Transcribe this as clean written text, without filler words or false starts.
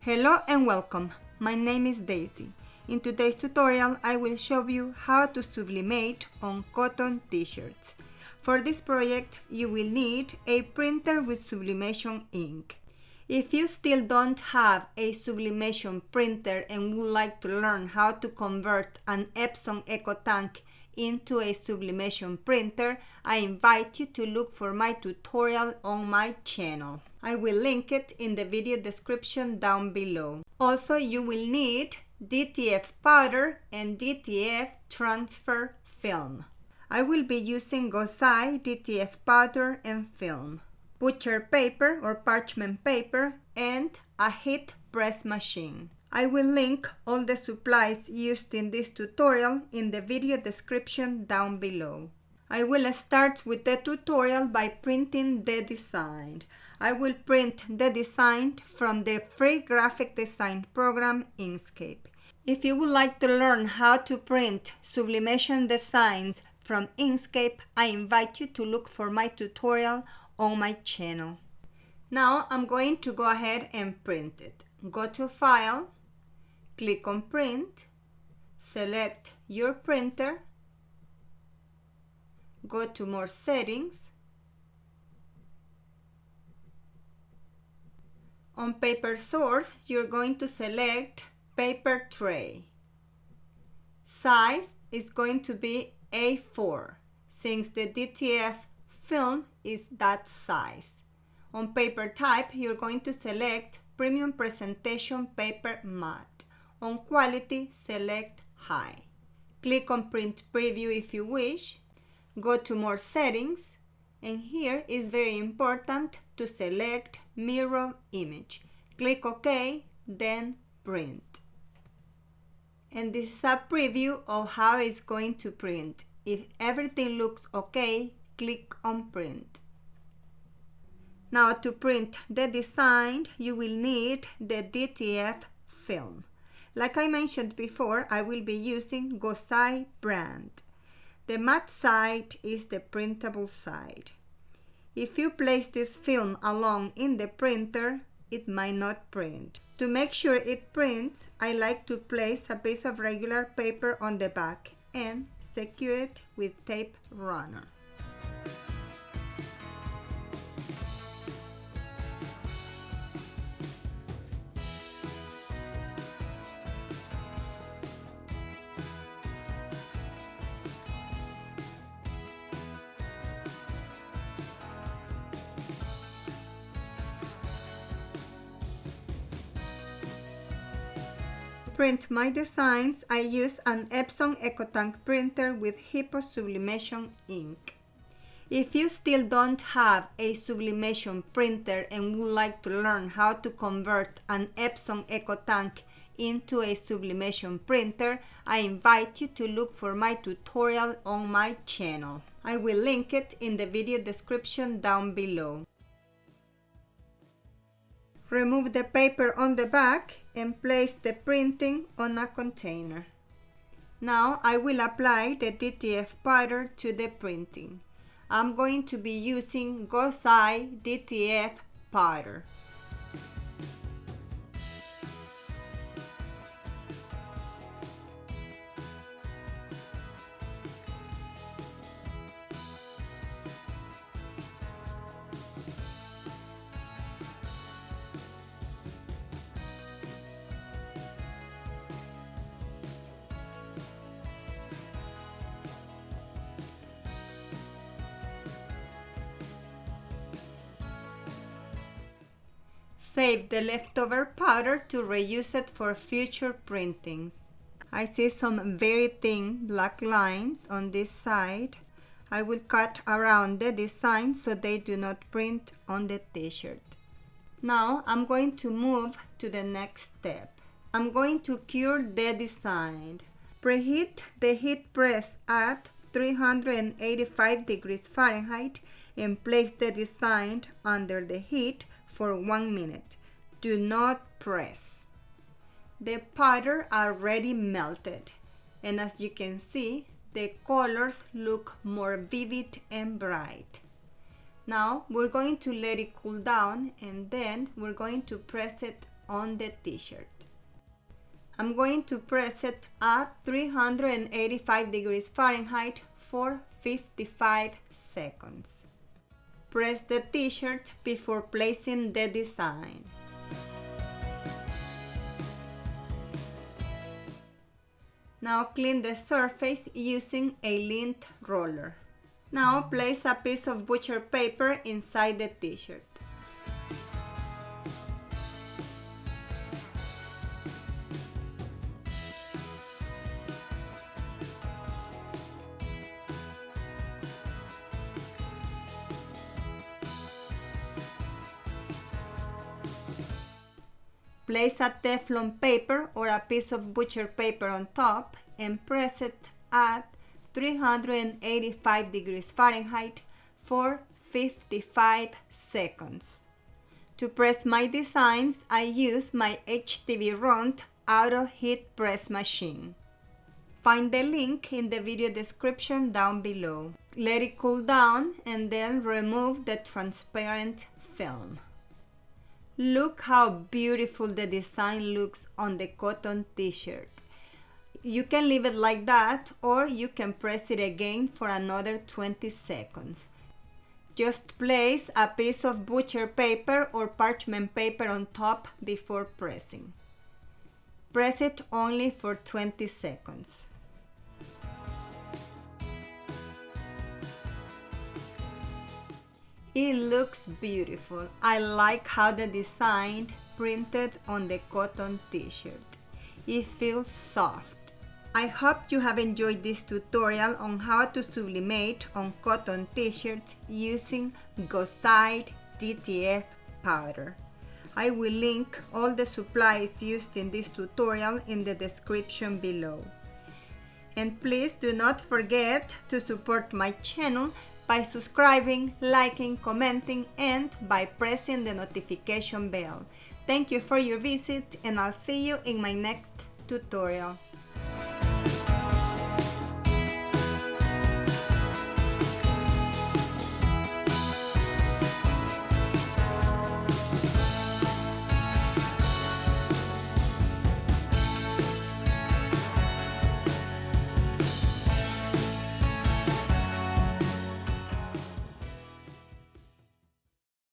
Hello and welcome. My name is Daisy. In today's tutorial, I will show you how to sublimate on cotton t-shirts. For this project, you will need a printer with sublimation ink. If you still don't have a sublimation printer and would like to learn how to convert an Epson EcoTank into a sublimation printer, I invite you to look for my tutorial on my channel. I will link it in the video description down below. Also, you will need DTF powder and DTF transfer film. I will be using Gozye DTF powder and film, butcher paper or parchment paper, and a heat press machine. I will link all the supplies used in this tutorial in the video description down below. I will start with the tutorial by printing the design. I will print the design from the free graphic design program Inkscape. If you would like to learn how to print sublimation designs from Inkscape, I invite you to look for my tutorial on my channel. Now I'm going to go ahead and print it. Go to File, click on Print, select your printer, go to More Settings. On paper source, you're going to select paper tray. Size is going to be A4, since the DTF film is that size. On paper type, you're going to select Premium Presentation Paper Matte. On quality, select High. Click on Print Preview if you wish. Go to More Settings, and here is very important to select Mirror Image. Click OK, then Print. And this is a preview of how it's going to print. If everything looks okay, click on Print. Now to print the design, you will need the DTF film. Like I mentioned before, I will be using Gozye brand. The matte side is the printable side. If you place this film along in the printer, it might not print. To make sure it prints, I like to place a piece of regular paper on the back and secure it with tape runner. To print my designs, I use an Epson EcoTank printer with Hippo sublimation ink. If you still don't have a sublimation printer and would like to learn how to convert an Epson EcoTank into a sublimation printer, I invite you to look for my tutorial on my channel. I will link it in the video description down below. Remove the paper on the back and place the printing on a container. Now I will apply the DTF powder to the printing. I'm going to be using Gozye DTF powder. Save the leftover powder to reuse it for future printings. I see some very thin black lines on this side. I will cut around the design so they do not print on the t-shirt. Now I'm going to move to the next step. I'm going to cure the design. Preheat the heat press at 385 degrees Fahrenheit and place the design under the heat for 1 minute. Do not press. The powder already melted, and as you can see, the colors look more vivid and bright. Now we're going to let it cool down, and then we're going to press it on the t-shirt. I'm going to press it at 385 degrees Fahrenheit for 55 seconds. Press the t-shirt before placing the design. Now clean the surface using a lint roller. Now place a piece of butcher paper inside the t-shirt. Place a Teflon paper or a piece of butcher paper on top and press it at 385 degrees Fahrenheit for 55 seconds. To press my designs, I use my HTV Rond auto heat press machine. Find the link in the video description down below. Let it cool down and then remove the transparent film. Look how beautiful the design looks on the cotton t-shirt. You can leave it like that, or you can press it again for another 20 seconds. Just place a piece of butcher paper or parchment paper on top before pressing. Press it only for 20 seconds. It looks beautiful. I like how the design printed on the cotton t-shirt. It feels soft. I hope you have enjoyed this tutorial on how to sublimate on cotton t-shirts using Gozye DTF powder. I will link all the supplies used in this tutorial in the description below. And please do not forget to support my channel by subscribing, liking, commenting, and by pressing the notification bell. Thank you for your visit, and I'll see you in my next tutorial.